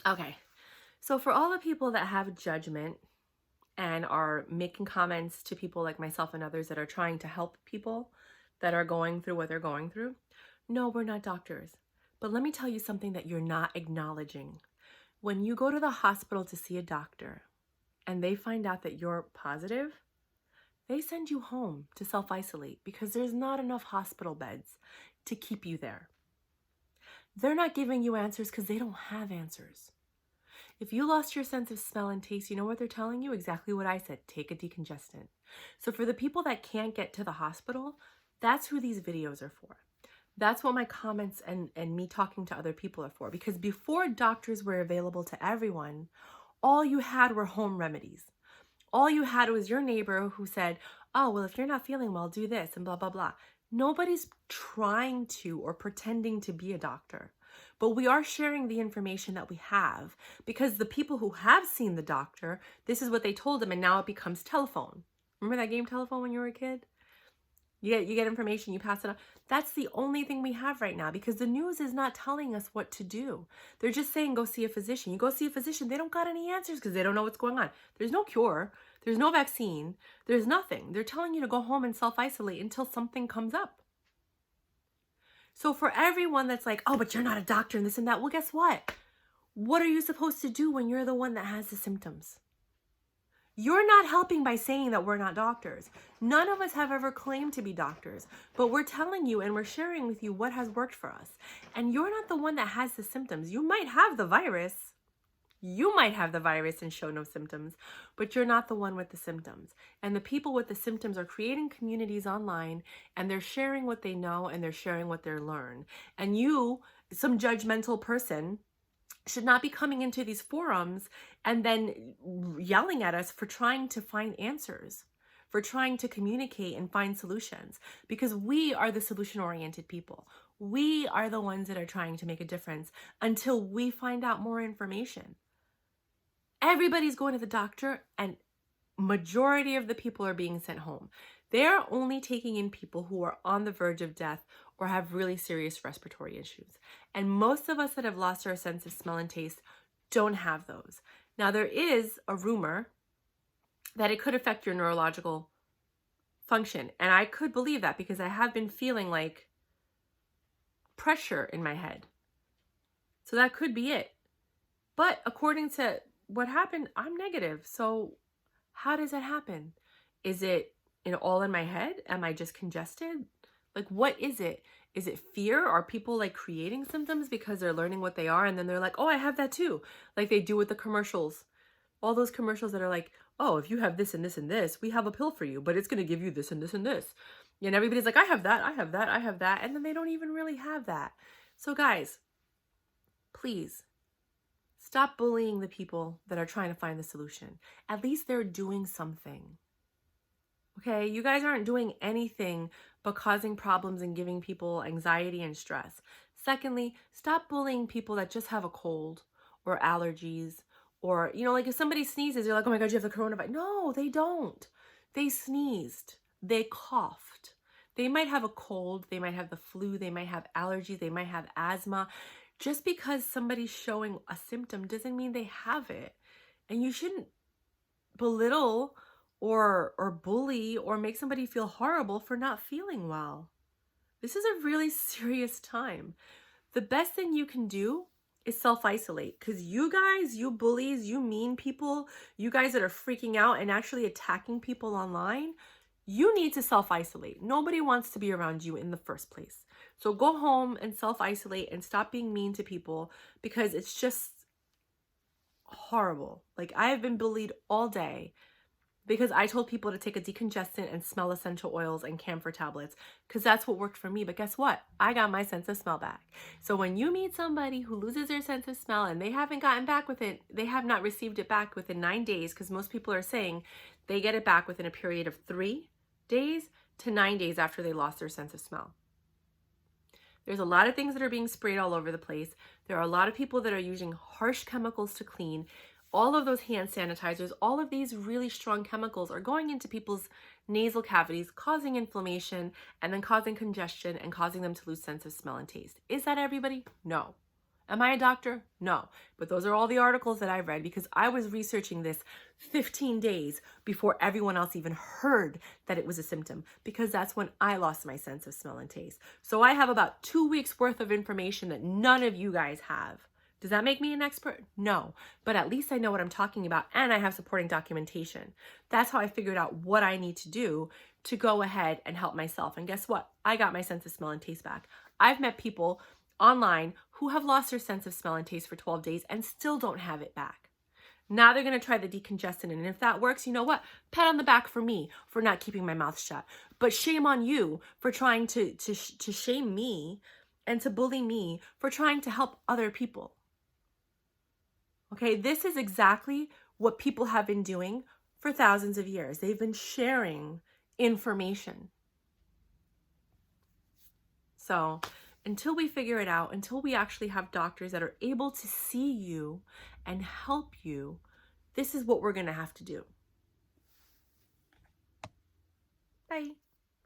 Okay, so for all the people that have judgment and are making comments to people like myself and others that are trying to help people that are going through what they're going through, no, we're not doctors. But let me tell you something that you're not acknowledging. When you go to the hospital to see a doctor and they find out that you're positive, they send you home to self-isolate because there's not enough hospital beds to keep you there. They're not giving you answers because they don't have answers. If you lost your sense of smell and taste, you know what they're telling you? Exactly what I said, take a decongestant. So for the people that can't get to the hospital, that's who these videos are for. That's what my comments and me talking to other people are for. Because before doctors were available to everyone, all you had were home remedies. All you had was your neighbor who said, oh, well, if you're not feeling well, do this and blah, blah, blah. Nobody's trying to or pretending to be a doctor. But we are sharing the information that we have because the people who have seen the doctor, this is what they told them, and now it becomes telephone. Remember that game Telephone when you were a kid? You get information, you pass it on. That's the only thing we have right now because the news is not telling us what to do. They're just saying go see a physician. You go see a physician, they don't got any answers because they don't know what's going on. There's no cure. There's no vaccine. There's nothing. They're telling you to go home and self-isolate until something comes up. So for everyone that's like, oh, but you're not a doctor and this and that, well, guess what? What are you supposed to do when you're the one that has the symptoms? You're not helping by saying that we're not doctors. None of us have ever claimed to be doctors, but we're telling you and we're sharing with you what has worked for us. And you're not the one that has the symptoms. You might have the virus. You might have the virus and show no symptoms, but you're not the one with the symptoms. And the people with the symptoms are creating communities online and they're sharing what they know and they're sharing what they learn. And you, some judgmental person, should not be coming into these forums and then yelling at us for trying to find answers, for trying to communicate and find solutions, because we are the solution-oriented people. We are the ones that are trying to make a difference until we find out more information. Everybody's going to the doctor and majority of the people are being sent home. They're only taking in people who are on the verge of death or have really serious respiratory issues. And most of us that have lost our sense of smell and taste don't have those. Now, there is a rumor that it could affect your neurological function. And I could believe that because I have been feeling like pressure in my head. So that could be it. But according to what happened, I'm negative. So how does it happen? Is it all in my head? Am I just congested? Like, what is it? Is it fear? Are people like creating symptoms because they're learning what they are and then they're like, oh, I have that too. Like they do with the commercials. All those commercials that are like, oh, if you have this and this and this, we have a pill for you, but it's going to give you this and this and this. And everybody's like, I have that, I have that, I have that. And then they don't even really have that. So guys, please stop bullying the people that are trying to find the solution. At least they're doing something. Okay, you guys aren't doing anything but causing problems and giving people anxiety and stress. Secondly, stop bullying people that just have a cold or allergies or, like if somebody sneezes, you're like, oh my God, you have the coronavirus. No, they don't. They sneezed. They coughed. They might have a cold. They might have the flu. They might have allergies. They might have asthma. Just because somebody's showing a symptom doesn't mean they have it. And you shouldn't belittle or bully or make somebody feel horrible for not feeling well. This is a really serious time. The best thing you can do is self-isolate, because you guys, you bullies, you mean people, you guys that are freaking out and actually attacking people online, you need to self-isolate. Nobody wants to be around you in the first place. So go home and self-isolate and stop being mean to people because it's just horrible. Like I have been bullied all day because I told people to take a decongestant and smell essential oils and camphor tablets because that's what worked for me. But guess what? I got my sense of smell back. So when you meet somebody who loses their sense of smell and they haven't gotten back with it, they have not received it back within 9 days, because most people are saying they get it back within a period of 3 days to 9 days after they lost their sense of smell. There's a lot of things that are being sprayed all over the place. There are a lot of people that are using harsh chemicals to clean. All of those hand sanitizers, all of these really strong chemicals are going into people's nasal cavities, causing inflammation and then causing congestion and causing them to lose sense of smell and taste. Is that everybody? No. Am I a doctor? No. But those are all the articles that I've read because I was researching this 15 days before everyone else even heard that it was a symptom, because that's when I lost my sense of smell and taste. So I have about 2 weeks worth of information that none of you guys have. Does that make me an expert? No, but at least I know what I'm talking about and I have supporting documentation. That's how I figured out what I need to do to go ahead and help myself. And guess what? I got my sense of smell and taste back. I've met people online who have lost their sense of smell and taste for 12 days and still don't have it back. Now they're going to try the decongestant, and if that works, you know what? Pat on the back for me for not keeping my mouth shut. But shame on you for trying to shame me and to bully me for trying to help other people. Okay, this is exactly what people have been doing for thousands of years. They've been sharing information. So until we figure it out, until we actually have doctors that are able to see you and help you, this is what we're going to have to do. Bye.